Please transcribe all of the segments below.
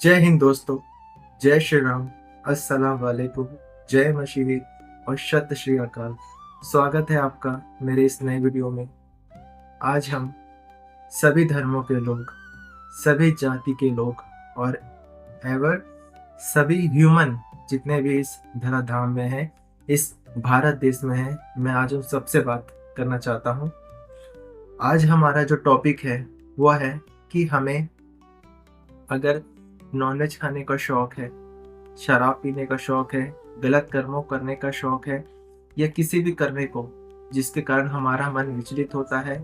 जय हिंद दोस्तों। जय श्री राम। अस्सलाम वालेकुम। जय मसीही और शत श्री अकाल। स्वागत है आपका मेरे इस नए वीडियो में। आज हम सभी धर्मों के लोग, सभी जाति के लोग और एवर सभी ह्यूमन जितने भी इस धराधाम में हैं, इस भारत देश में हैं, मैं आज उन सबसे बात करना चाहता हूँ। आज हमारा जो टॉपिक है वह है कि हमें अगर नॉनवेज खाने का शौक है, शराब पीने का शौक है, गलत कर्मों करने का शौक है या किसी भी करने को जिसके कारण हमारा मन विचलित होता है,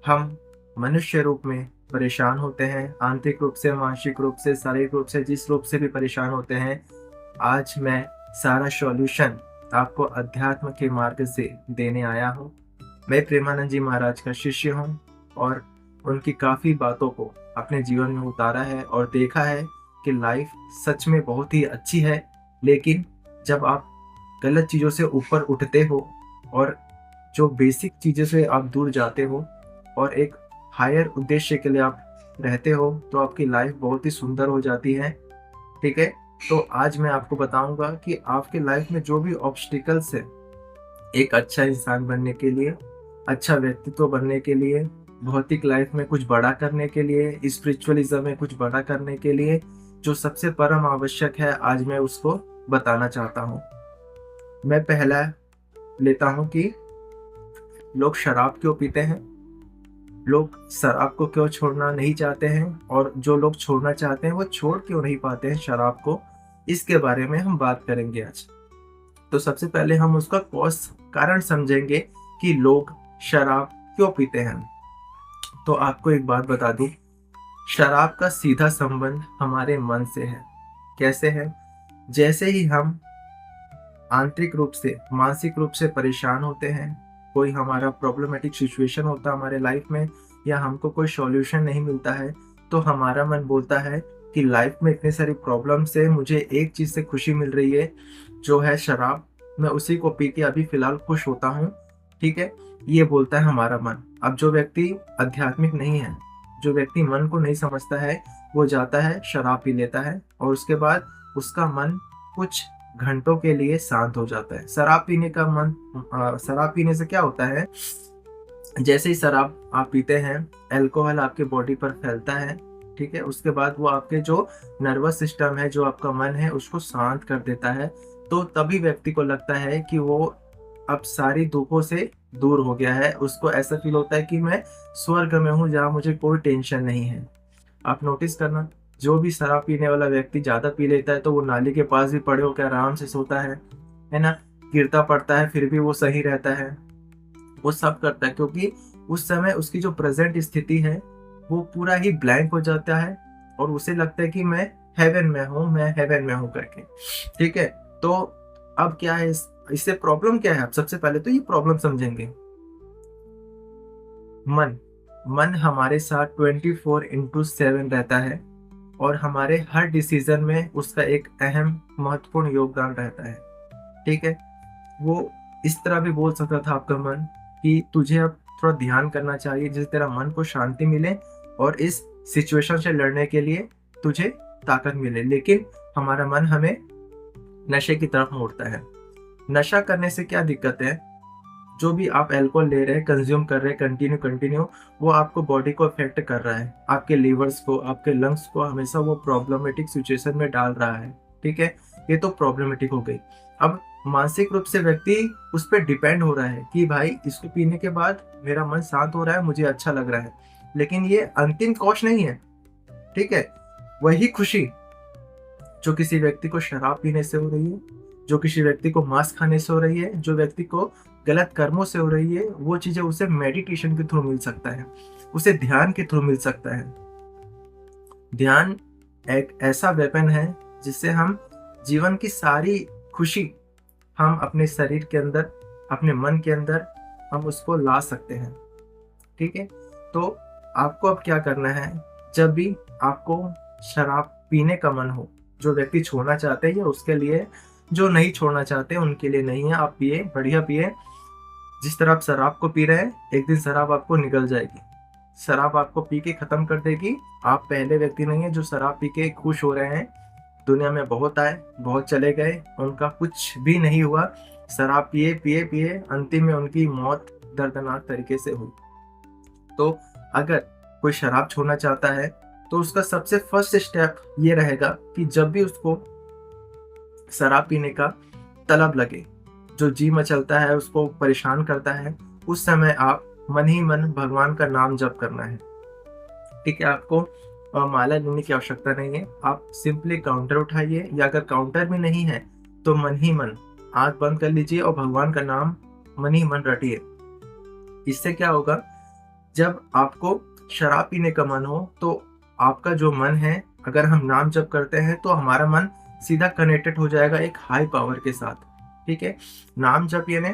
हम मनुष्य रूप में परेशान होते हैं, आंतरिक रूप से, मानसिक रूप से, शारीरिक रूप से, जिस रूप से भी परेशान होते हैं। आज मैं सारा सॉल्यूशन आपको अध्यात्म के मार्ग से देने आया हूँ। मैं प्रेमानंद जी महाराज का शिष्य हूँ और उनकी काफ़ी बातों को अपने जीवन में उतारा है और देखा है कि लाइफ सच में बहुत ही अच्छी है, लेकिन जब आप गलत चीज़ों से ऊपर उठते हो और जो बेसिक चीज़ों से आप दूर जाते हो और एक हायर उद्देश्य के लिए आप रहते हो, तो आपकी लाइफ बहुत ही सुंदर हो जाती है। ठीक है, तो आज मैं आपको बताऊंगा कि आपके लाइफ में जो भी ऑब्स्टिकल्स है, एक अच्छा इंसान बनने के लिए, अच्छा व्यक्तित्व बनने के लिए, भौतिक लाइफ में कुछ बड़ा करने के लिए, स्पिरिचुअलिज्म में कुछ बड़ा करने के लिए, जो सबसे परम आवश्यक है, आज मैं उसको बताना चाहता हूँ। मैं पहला लेता हूँ कि लोग शराब क्यों पीते हैं, लोग शराब को क्यों छोड़ना नहीं चाहते हैं, और जो लोग छोड़ना चाहते हैं वो छोड़ क्यों नहीं पाते हैं शराब को। इसके बारे में हम बात करेंगे आज। तो सबसे पहले हम उसका कॉज कारण समझेंगे कि लोग शराब क्यों पीते हैं। तो आपको एक बात बता दूं, शराब का सीधा संबंध हमारे मन से है। कैसे है? जैसे ही हम आंतरिक रूप से, मानसिक रूप से परेशान होते हैं, कोई हमारा प्रॉब्लमेटिक सिचुएशन होता है हमारे लाइफ में, या हमको कोई सॉल्यूशन नहीं मिलता है, तो हमारा मन बोलता है कि लाइफ में इतनी सारी प्रॉब्लम्स है, मुझे एक चीज़ से खुशी मिल रही है जो है शराब, मैं उसी को पी के अभी फिलहाल खुश होता हूँ। ठीक है, ये बोलता है हमारा मन। अब जो व्यक्ति आध्यात्मिक नहीं है, जो व्यक्ति मन को नहीं समझता है, वो जाता है शराब पी लेता है और उसके बाद उसका मन कुछ घंटों के लिए शांत हो जाता है। शराब पीने का मन, शराब पीने से क्या होता है, जैसे ही शराब आप पीते हैं, अल्कोहल आपके बॉडी पर फैलता है। ठीक है, उसके बाद वो आपके जो नर्वस सिस्टम है, जो आपका मन है, उसको शांत कर देता है। तो तभी व्यक्ति को लगता है कि वो अब सारी दुखों से दूर हो गया है। उसको ऐसा फील होता है कि मैं स्वर्ग में हूँ जहाँ मुझे कोई टेंशन नहीं है। आप नोटिस करना, जो भी शराब पीने वाला व्यक्ति ज्यादा पी लेता है तो वो नाली के पास भी पड़े होकर आराम से सोता है ना, गिरता पड़ता है फिर भी वो सही रहता है। वो सब करता है क्योंकि उस समय उसकी जो प्रेजेंट स्थिति है वो पूरा ही ब्लैंक हो जाता है और उसे लगता है कि मैं हेवन में हूँ, मैं हेवन में हूँ करके। ठीक है, तो अब क्या है, इससे प्रॉब्लम क्या है? आप सबसे पहले तो ये प्रॉब्लम समझेंगे। मन मन हमारे साथ 24/7 रहता है और हमारे हर डिसीजन में उसका एक अहम महत्वपूर्ण योगदान रहता है। ठीक है, वो इस तरह भी बोल सकता था आपका मन कि तुझे अब थोड़ा ध्यान करना चाहिए जिससे तेरा मन को शांति मिले और इस सिचुएशन से लड़ने के लिए तुझे ताकत मिले, लेकिन हमारा मन हमें नशे की तरफ मोड़ता है। नशा करने से क्या दिक्कत है? जो भी आप अल्कोहल ले रहे हैं, कंज्यूम कर रहे हैं कंटिन्यू, वो आपको बॉडी को अफेक्ट कर रहा है, आपके लीवर्स को, आपके लंग्स को हमेशा वो प्रॉब्लमेटिक सिचुएशन में डाल रहा है। ठीक है, ये तो प्रॉब्लमेटिक हो गई। अब मानसिक रूप से व्यक्ति उस पर डिपेंड हो रहा है कि भाई इसको पीने के बाद मेरा मन शांत हो रहा है, मुझे अच्छा लग रहा है, लेकिन ये अंतिम कॉस्ट नहीं है। ठीक है, वही खुशी जो किसी व्यक्ति को शराब पीने से हो रही है, जो किसी व्यक्ति को मांस खाने से हो रही है, जो व्यक्ति को गलत कर्मों से हो रही है, वो चीजें उसे मेडिटेशन के थ्रू मिल सकता है, उसे ध्यान के थ्रू मिल सकता है। ध्यान एक ऐसा वेपन है जिससे हम जीवन की सारी खुशी हम अपने शरीर के अंदर, अपने मन के अंदर हम उसको ला सकते हैं। ठीक है, तो आपको अब क्या करना है, जब भी आपको शराब पीने का मन हो, जो व्यक्ति छोड़ना चाहते हैं या उसके लिए, जो नहीं छोड़ना चाहते उनके लिए नहीं है, आप पिए, बढ़िया पिए। जिस तरह आप शराब को पी रहे हैं, एक दिन शराब आपको निकल जाएगी। शराब आपको पी के खत्म कर देगी। आप पहले व्यक्ति नहीं है जो शराब पी के खुश हो रहे हैं। दुनिया में बहुत आए, बहुत चले गए, उनका कुछ भी नहीं हुआ। शराब पिए पिए पिए अंतिम में उनकी मौत दर्दनाक तरीके से हुई। तो अगर कोई शराब छोड़ना चाहता है तो उसका सबसे फर्स्ट स्टेप ये रहेगा कि जब भी उसको शराब पीने का तलब लगे, जो जी मचलता है, उसको परेशान करता है, उस समय आप मन ही मन भगवान का नाम जप करना है। ठीक है, आपको माला लेने की आवश्यकता नहीं है। आप सिंपली काउंटर उठाइए, या अगर काउंटर भी नहीं है तो मन ही मन आंख बंद कर लीजिए और भगवान का नाम मन ही मन रटिए। इससे क्या होगा, जब आपको शराब पीने का मन हो तो आपका जो मन है, अगर हम नाम जप करते हैं तो हमारा मन सीधा कनेक्टेड हो जाएगा एक हाई पावर के साथ। ठीक है, नाम जप यानी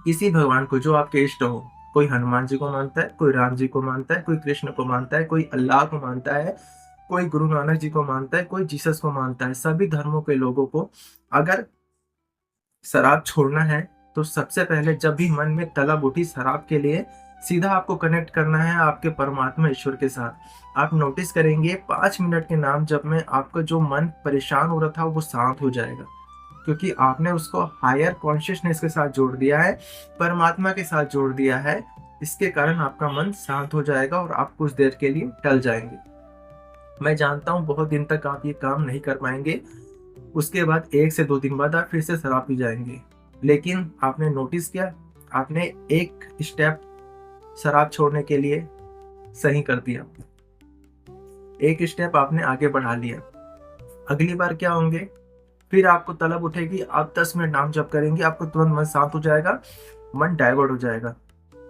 किसी भगवान को जो आपके इष्ट हो। कोई हनुमान जी को मानता है, कोई राम जी को मानता है, कोई कृष्ण को मानता है, कोई अल्लाह को मानता है, कोई गुरु नानक जी को मानता है, कोई जीसस को मानता है। सभी धर्मों के लोगों को अगर शराब छोड़ना है तो सबसे पहले जब भी मन में तलब उठी शराब के लिए, सीधा आपको कनेक्ट करना है आपके परमात्मा ईश्वर के साथ। आप नोटिस करेंगे 5 मिनट के नाम जप में आपका जो मन परेशान हो रहा था वो शांत हो जाएगा, क्योंकि आपने उसको हायर कॉन्शियसनेस के साथ जोड़ दिया है, परमात्मा के साथ जोड़ दिया है। इसके कारण आपका मन शांत हो जाएगा और आप कुछ देर के लिए टल जाएंगे। मैं जानता हूँ बहुत दिन तक आप ये काम नहीं कर पाएंगे, उसके बाद 1 से 2 दिन बाद आप फिर से शराब पी जाएंगे। लेकिन आपने नोटिस किया, आपने एक स्टेप शराब छोड़ने के लिए सही कर दिया, एक स्टेप आपने आगे बढ़ा लिया। अगली बार क्या होंगे, फिर आपको तलब उठेगी, आप 10 मिनट नाम जप करेंगे, आपको तुरंत मन शांत हो जाएगा, मन डाइवर्ट हो जाएगा।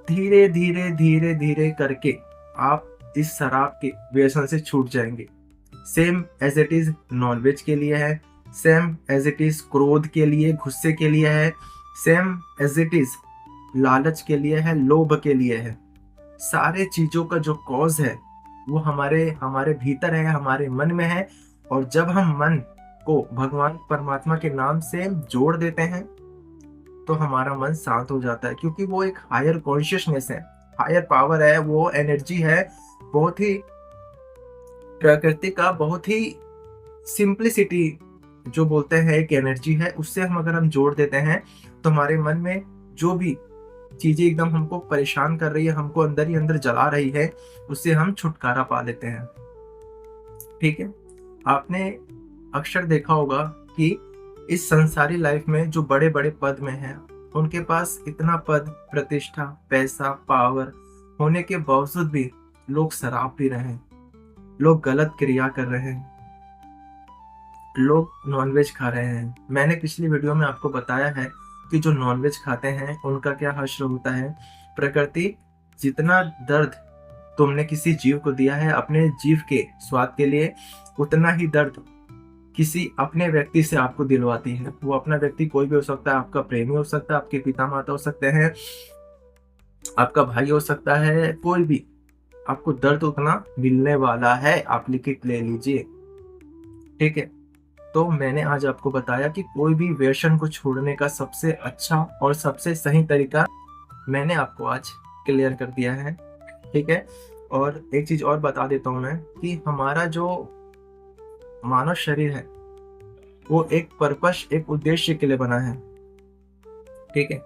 धीरे धीरे धीरे धीरे करके आप इस शराब के व्यसन से छूट जाएंगे। Same as it is non veg के लिए है, सेम एज इट इज क्रोध के लिए, गुस्से के लिए है, सेम एज इट इज लालच के लिए है, लोभ के लिए है। सारे चीजों का जो कॉज है वो हमारे भीतर है, हमारे मन में है। और जब हम मन को भगवान परमात्मा के नाम से जोड़ देते हैं तो हमारा मन शांत हो जाता है, क्योंकि वो एक हायर कॉन्शियसनेस है, हायर पावर है, वो एनर्जी है, बहुत ही प्रकृति का बहुत ही सिंप्लिसिटी जो बोलते हैं एक एनर्जी है, उससे हम अगर हम जोड़ देते हैं तो हमारे मन में जो भी चीजें एकदम हमको परेशान कर रही है, हमको अंदर ही अंदर जला रही है, उससे हम छुटकारा पा लेते हैं। ठीक है, आपने अक्सर देखा होगा कि इस संसारी लाइफ में जो बड़े बड़े पद में हैं, उनके पास इतना पद, प्रतिष्ठा, पैसा, पावर होने के बावजूद भी लोग शराब पी रहे हैं, लोग गलत क्रिया कर रहे हैं, लोग नॉनवेज खा रहे हैं। मैंने पिछली वीडियो में आपको बताया है कि जो नॉनवेज खाते हैं उनका क्या हश्र होता है। प्रकृति जितना दर्द तुमने किसी जीव को दिया है अपने जीव के स्वाद के लिए, उतना ही दर्द किसी अपने व्यक्ति से आपको दिलवाती है। वो अपना व्यक्ति कोई भी हो सकता है, आपका प्रेमी हो सकता है, आपके पिता माता हो सकते हैं, आपका भाई हो सकता है, कोई भी। आपको दर्द उतना मिलने वाला है, आप लिखित ले लीजिए। ठीक है, तो मैंने आज आपको बताया कि कोई भी व्यसन को छोड़ने का सबसे अच्छा और सबसे सही तरीका मैंने आपको आज क्लियर कर दिया है। ठीक है, और एक चीज और बता देता हूं मैं कि हमारा जो मानव शरीर है वो एक पर्पस, एक उद्देश्य के लिए बना है। ठीक है,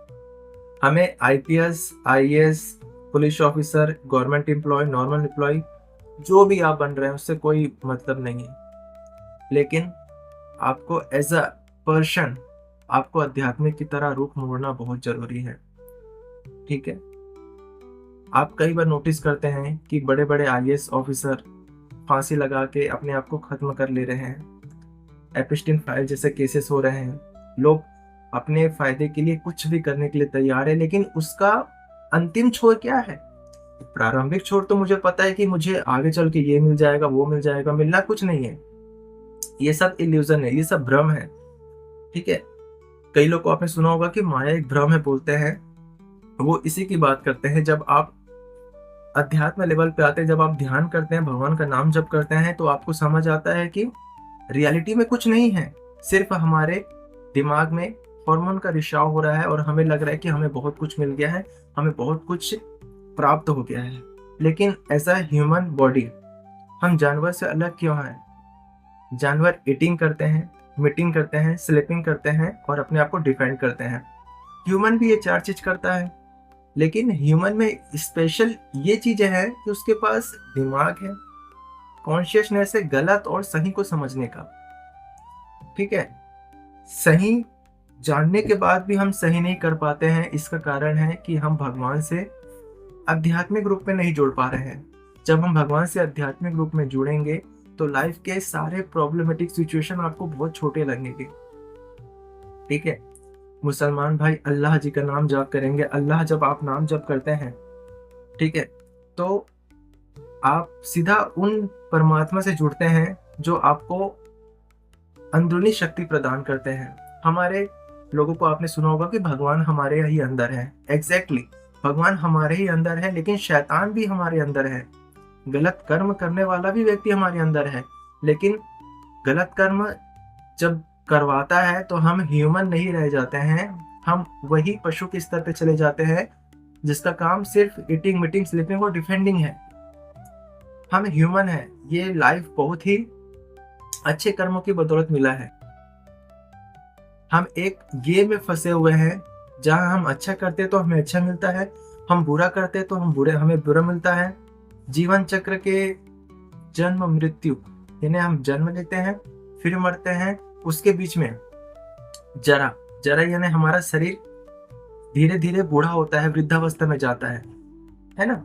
हमें IPS, IAS, police officer, government employ, normal employ, जो भी आप बन रहे हैं उससे कोई मतलब नहीं है। लेकिन आपको एज अ पर्सन, आपको आध्यात्मिक की तरह रूप मोड़ना बहुत जरूरी है। ठीक है, आप कई बार नोटिस करते हैं कि बड़े बड़े आईएएस ऑफिसर फांसी लगा के अपने आप को खत्म कर ले रहे हैं। एपिस्टीन फाइल जैसे केसेस हो रहे हैं। लोग अपने फायदे के लिए कुछ भी करने के लिए तैयार है, लेकिन उसका अंतिम छोर क्या है? प्रारंभिक छोर तो मुझे पता है कि मुझे आगे चल के ये मिल जाएगा, वो मिल जाएगा, मिलना कुछ नहीं है। ये सब इल्यूजन है, ये सब भ्रम है। ठीक है, कई लोग को आपने सुना होगा कि माया एक भ्रम है बोलते हैं, वो इसी की बात करते हैं। जब आप अध्यात्म लेवल पे आते हैं, जब आप ध्यान करते हैं, भगवान का नाम जप करते हैं, तो आपको समझ आता है कि रियलिटी में कुछ नहीं है, सिर्फ हमारे दिमाग में हार्मोन का रिसाव हो रहा है और हमें लग रहा है कि हमें बहुत कुछ मिल गया है, हमें बहुत कुछ प्राप्त हो गया है। लेकिन एज अ ह्यूमन बॉडी हम जानवर से अलग क्यों हैं? जानवर ईटिंग करते हैं, मीटिंग करते हैं, स्लीपिंग करते हैं और अपने आप को डिफेंड करते हैं। ह्यूमन भी ये 4 चीज करता है, लेकिन ह्यूमन में स्पेशल ये चीजें हैं कि उसके पास दिमाग है, कॉन्शियसनेस है गलत और सही को समझने का। ठीक है, सही जानने के बाद भी हम सही नहीं कर पाते हैं, इसका कारण है कि हम भगवान से आध्यात्मिक रूप में नहीं जुड़ पा रहे हैं। जब हम भगवान से आध्यात्मिक रूप में जुड़ेंगे तो लाइफ के सारे प्रॉब्लमेटिक सिचुएशन आपको बहुत छोटे लगेंगे। ठीक है, मुसलमान भाई अल्लाह जी का नाम जाप करेंगे। अल्लाह जब आप नाम जप करते हैं, ठीक है, तो आप सीधा उन परमात्मा से जुड़ते हैं जो आपको अंदरूनी शक्ति प्रदान करते हैं। हमारे लोगों को आपने सुना होगा कि भगवान हमारे ही अंदर है। एग्जैक्टली, भगवान हमारे ही अंदर है, लेकिन शैतान भी हमारे अंदर है। गलत कर्म करने वाला भी व्यक्ति हमारे अंदर है, लेकिन गलत कर्म जब करवाता है तो हम ह्यूमन नहीं रह जाते हैं, हम वही पशु के स्तर पे चले जाते हैं जिसका काम सिर्फ ईटिंग, मीटिंग, स्लीपिंग और डिफेंडिंग है। हम ह्यूमन है, ये लाइफ बहुत ही अच्छे कर्मों की बदौलत मिला है। हम एक गेम में फंसे हुए हैं जहां हम अच्छा करते तो हमें अच्छा मिलता है, हम बुरा करते तो हमें बुरा मिलता है। जीवन चक्र के जन्म मृत्यु, यानी हम जन्म लेते हैं फिर मरते हैं, उसके बीच में जरा जरा यानी हमारा शरीर धीरे धीरे बूढ़ा होता है, वृद्धावस्था में जाता है ना।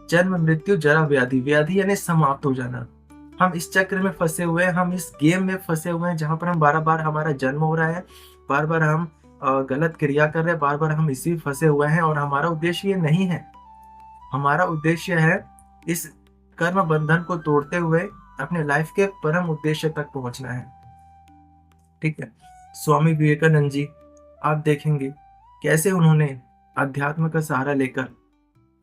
जन्म मृत्यु जरा व्याधि, व्याधि यानी समाप्त हो जाना। हम इस चक्र में फंसे हुए हैं, हम इस गेम में फंसे हुए हैं जहां पर हम बार बार हमारा जन्म हो रहा है, बार बार हम गलत क्रिया कर रहे हैं, बार बार हम इसी फंसे हुए हैं और हमारा उद्देश्य ये नहीं है। हमारा उद्देश्य है इस कर्म बंधन को तोड़ते हुए अपने लाइफ के परम उद्देश्य तक पहुंचना है। ठीक है, स्वामी विवेकानंद जी, आप देखेंगे कैसे उन्होंने अध्यात्म का सहारा लेकर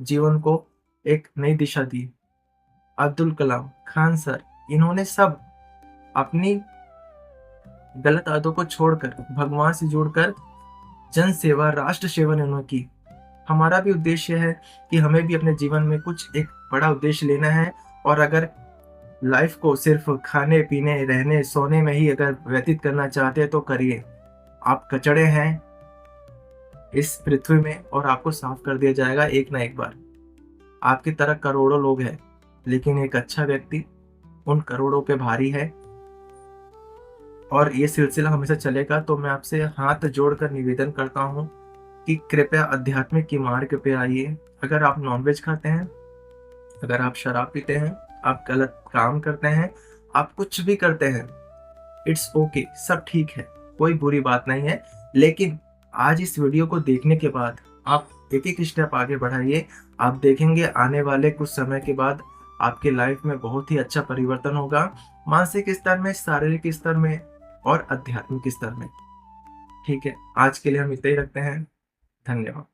जीवन को एक नई दिशा दी। अब्दुल कलाम, खान सर, इन्होंने सब अपनी गलत आदतों को छोड़कर भगवान से जुड़कर जन सेवा, राष्ट्र सेवा इन्होंने की। हमारा भी उद्देश्य है कि हमें भी अपने जीवन में कुछ एक बड़ा उद्देश्य लेना है, और अगर लाइफ को सिर्फ खाने पीने, रहने, सोने में ही अगर व्यतीत करना चाहते हैं तो करिए। आप कचड़े हैं इस पृथ्वी में और आपको साफ कर दिया जाएगा एक ना एक बार। आपकी तरह करोड़ों लोग हैं, लेकिन एक अच्छा व्यक्ति उन करोड़ों पे भारी है, और ये सिलसिला हमेशा चलेगा। तो मैं आपसे हाथ जोड़कर निवेदन करता हूँ कि कृपया आध्यात्मिक की मार्ग पे आइए। अगर आप नॉनवेज खाते हैं, अगर आप शराब पीते हैं, आप गलत काम करते हैं, आप कुछ भी करते हैं, इट्स ओके, सब ठीक है, कोई बुरी बात नहीं है। लेकिन आज इस वीडियो को देखने के बाद आप एक एक स्टेप आगे बढ़ाइए। आप देखेंगे आने वाले कुछ समय के बाद आपके लाइफ में बहुत ही अच्छा परिवर्तन होगा, मानसिक स्तर में, शारीरिक स्तर में और आध्यात्मिक स्तर में। ठीक है, आज के लिए हम इतना ही रखते हैं। धन्यवाद।